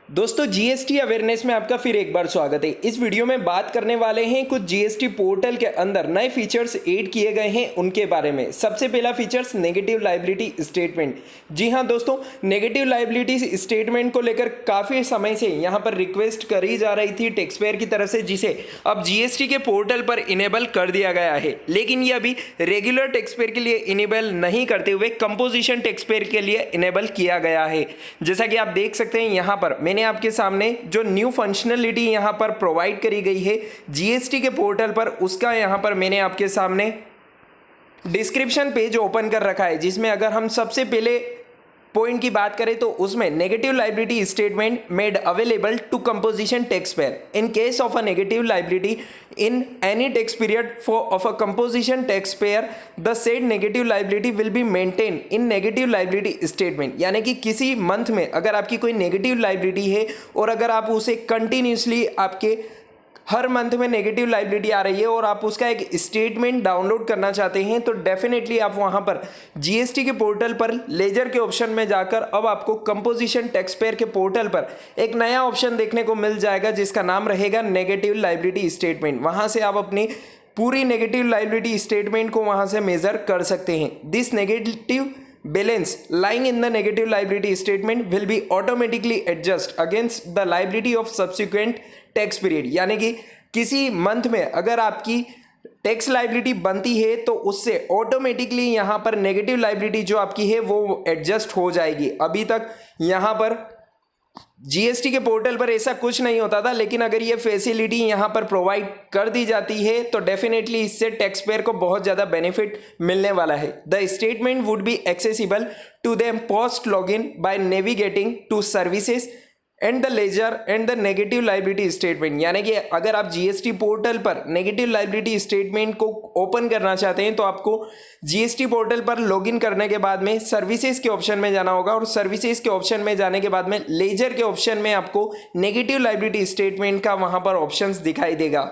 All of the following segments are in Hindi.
दोस्तों जीएसटी अवेयरनेस में आपका फिर एक बार स्वागत है। इस वीडियो में बात करने वाले हैं कुछ जीएसटी पोर्टल के अंदर नए फीचर्स ऐड किए गए हैं उनके बारे में। सबसे पहला फीचर्स नेगेटिव लायबिलिटी स्टेटमेंट। जी हां दोस्तों, नेगेटिव लायबिलिटी स्टेटमेंट को लेकर काफ़ी समय से यहां पर रिक्वेस्ट करी जा रही थी टैक्स पेयर की तरफ से, जिसे अब जीएसटी के पोर्टल पर इनेबल कर दिया गया है। लेकिन ये अभी रेगुलर टैक्स पेयर के लिए इनेबल नहीं करते हुए कंपोजिशन टैक्स पेयर के लिए इनेबल किया गया है। जैसा कि आप देख सकते हैं यहाँ पर मैंने आपके सामने जो न्यू फंक्शनलिटी यहाँ पर प्रोवाइड करी गई है जीएसटी के पोर्टल पर, उसका यहाँ पर मैंने आपके सामने डिस्क्रिप्शन पेज ओपन कर रखा है, जिसमें अगर हम सबसे पहले पॉइंट की बात करें तो उसमें negative liability statement made available to composition tax payer in case of a negative liability in any tax period for of a composition tax payer the said negative liability will be maintain in negative liability statement. यानी कि किसी मंथ में अगर आपकी कोई नेगेटिव लायबिलिटी है और अगर आप उसे कंटिन्यूसली आपके हर मंथ में नेगेटिव लायबिलिटी आ रही है और आप उसका एक स्टेटमेंट डाउनलोड करना चाहते हैं, तो डेफिनेटली आप वहां पर जीएसटी के पोर्टल पर लेजर के ऑप्शन में जाकर अब आपको कंपोजिशन टैक्स पेयर के पोर्टल पर एक नया ऑप्शन देखने को मिल जाएगा, जिसका नाम रहेगा नेगेटिव लायबिलिटी स्टेटमेंट। वहां से आप अपनी पूरी नेगेटिव लायबिलिटी स्टेटमेंट को वहां से मेजर कर सकते हैं। This negative balance lying in the negative liability statement will be automatically adjust against the liability of subsequent tax period। यानी कि किसी मंथ में अगर आपकी टैक्स लाइबिलिटी बनती है तो उससे ऑटोमेटिकली यहाँ पर नेगेटिव लाइबिलिटी जो आपकी है वो एडजस्ट हो जाएगी। अभी तक यहाँ पर जीएसटी के पोर्टल पर ऐसा कुछ नहीं होता था, लेकिन अगर ये फैसिलिटी यहाँ पर प्रोवाइड कर दी जाती है तो डेफिनेटली इससे टैक्स पेयर को बहुत ज़्यादा बेनिफिट मिलने वाला है। The statement would be accessible to them post login by navigating to services and the ledger and the negative liability statement. यानी कि अगर आप जीएसटी पोर्टल पर नेगेटिव लायबिलिटी स्टेटमेंट को ओपन करना चाहते हैं तो आपको जीएसटी पोर्टल पर लॉगिन करने के बाद में सर्विसेज के ऑप्शन में जाना होगा और सर्विसेज के ऑप्शन में जाने के बाद में लेजर के ऑप्शन में आपको नेगेटिव लायबिलिटी स्टेटमेंट का वहां पर ऑप्शंस दिखाई देगा।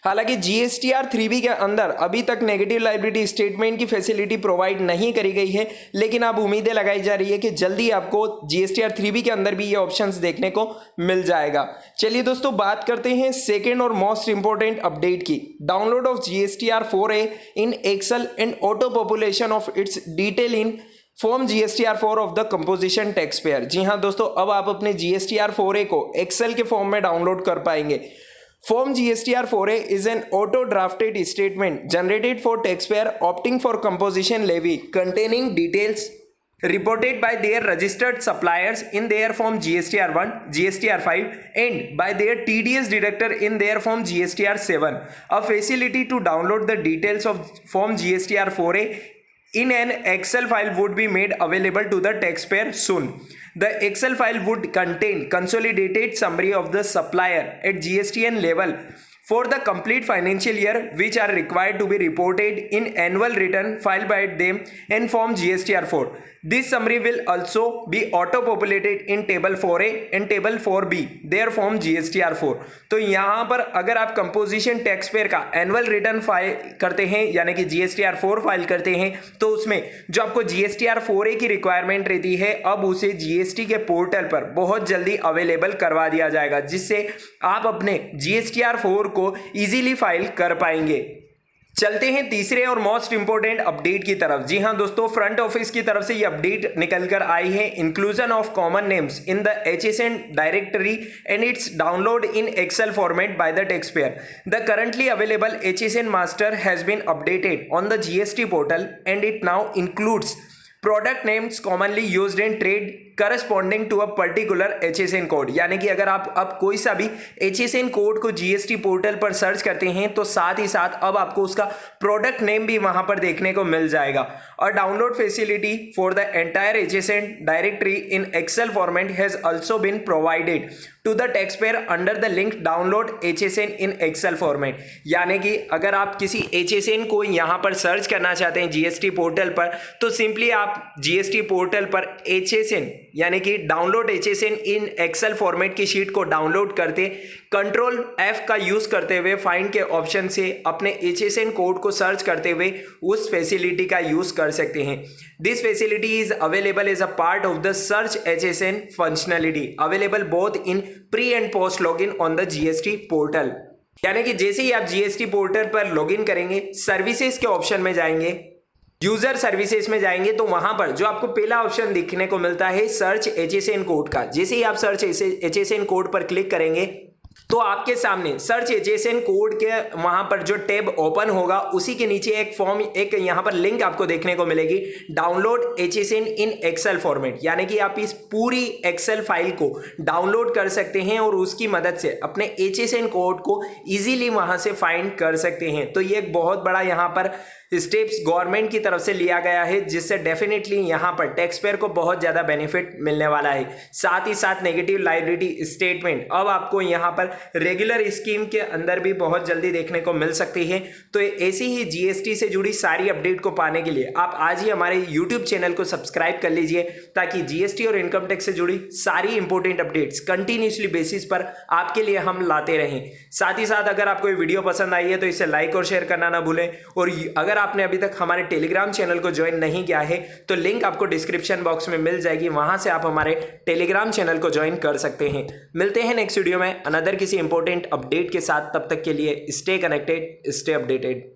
हालांकि जीएसटीआर 3B के अंदर अभी तक नेगेटिव लायबिलिटी स्टेटमेंट की फैसिलिटी प्रोवाइड नहीं करी गई है, लेकिन अब उम्मीदें लगाई जा रही है कि जल्दी आपको जीएसटीआर 3B के अंदर भी ये ऑप्शंस देखने को मिल जाएगा। चलिए दोस्तों, बात करते हैं सेकेंड और मोस्ट इंपॉर्टेंट अपडेट की। Download of GSTR 4A in excel and auto population of its detail in form GSTR 4 of the composition tax payer. जी हाँ दोस्तों, अब आप अपने जीएसटीआर 4A को एक्सेल के फॉर्म में डाउनलोड कर पाएंगे। Form GSTR 4A is an auto-drafted statement generated for taxpayer opting for composition levy containing details reported by their registered suppliers in their Form GSTR 1, GSTR 5 and by their TDS deductor in their Form GSTR 7. A facility to download the details of Form GSTR 4A in an Excel file would be made available to the taxpayer soon. The Excel file would contain consolidated summary of the supplier at GSTN level for the complete financial year, which are required to be reported in annual return filed by them in Form GSTR 4. This summary will also be auto-populated in Table 4A and Table 4B, their Form GSTR 4. तो यहाँ पर अगर आप कंपोजिशन टैक्स पेयर का एनुअल रिटर्न फाइल करते हैं यानी कि GSTR 4 फाइल करते हैं, तो उसमें जो आपको GSTR 4A की रिक्वायरमेंट रहती है अब उसे जीएसटी के पोर्टल पर बहुत जल्दी अवेलेबल करवा दिया जाएगा, जिससे आप अपने GSTR 4 को इजीली फाइल कर पाएंगे। चलते हैं तीसरे और मोस्ट इंपोर्टेंट अपडेट की तरफ। जी हां दोस्तों, फ्रंट ऑफिस की तरफ से ये अपडेट निकल कर आई है। Inclusion of common names in the HSN directory and its download in Excel format by the tax payer. The currently available HSN master has been updated on the GST portal and it now includes product names commonly used in trade corresponding to a particular HSN code. यानी कि अगर आप अब कोई सा भी HSN कोड को जीएसटी पोर्टल पर सर्च करते हैं तो साथ ही साथ अब आपको उसका प्रोडक्ट नेम भी वहां पर देखने को मिल जाएगा। और download facility for the entire HSN directory in Excel format has also been provided to the tax payer under the link download HSN in Excel format. यानी कि अगर आप किसी HSN को यहाँ पर सर्च करना चाहते हैं जीएसटी पोर्टल पर, तो सिंपली आप जीएसटी पोर्टल पर HSN यानी कि download HSN in Excel format की शीट को डाउनलोड करते कंट्रोल F का यूज करते हुए फाइंड के ऑप्शन से अपने HSN कोड को सर्च करते हुए उस फैसिलिटी का यूज कर सकते हैं। This facility is available as a part of the search HSN functionality available both in pre and post login on the GST portal. यानी कि जैसे ही आप GST पोर्टल पर लॉगिन करेंगे, सर्विसेज के ऑप्शन में जाएंगे, यूजर सर्विसेज में जाएंगे तो वहां पर जो आपको पहला ऑप्शन दिखने को मिलता है सर्च HSN कोड का। जैसे ही आप सर्च HSN कोड पर क्लिक करेंगे तो आपके सामने सर्च HSN कोड के वहां पर जो टैब ओपन होगा उसी के नीचे एक यहां पर लिंक आपको देखने को मिलेगी, download HSN in Excel format. यानी कि आप इस पूरी एक्सेल फाइल को डाउनलोड कर सकते हैं और उसकी मदद से अपने HSN कोड को इजीली वहां से फाइंड कर सकते हैं। तो ये एक बहुत बड़ा यहां पर स्टेप्स गवर्नमेंट की तरफ से लिया गया है, जिससे डेफिनेटली यहां पर टैक्स पेयर को बहुत ज्यादा बेनिफिट मिलने वाला है। साथ ही साथ नेगेटिव लायबिलिटी स्टेटमेंट अब आपको यहां पर रेगुलर स्कीम के अंदर भी बहुत जल्दी देखने को मिल सकती है। तो ऐसी ही GST से जुड़ी सारी अपडेट को पाने के लिए आप आज ही हमारे YouTube चैनल को सब्सक्राइब कर लीजिए, ताकि GST और इनकम टैक्स से जुड़ी सारी इंपॉर्टेंट अपडेट्स कंटिन्यूसली बेसिस पर आपके लिए हम लाते रहें। साथ ही साथ अगर आपको ये वीडियो पसंद आई है तो इसे लाइक और शेयर करना ना भूलें, और अगर आपने अभी तक हमारे टेलीग्राम चैनल को ज्वाइन नहीं किया है तो लिंक आपको डिस्क्रिप्शन बॉक्स में मिल जाएगी, वहां से आप हमारे टेलीग्राम चैनल को ज्वाइन कर सकते हैं। मिलते हैं नेक्स्ट वीडियो में अनदर किसी इंपॉर्टेंट अपडेट के साथ, तब तक के लिए स्टे कनेक्टेड, स्टे अपडेटेड।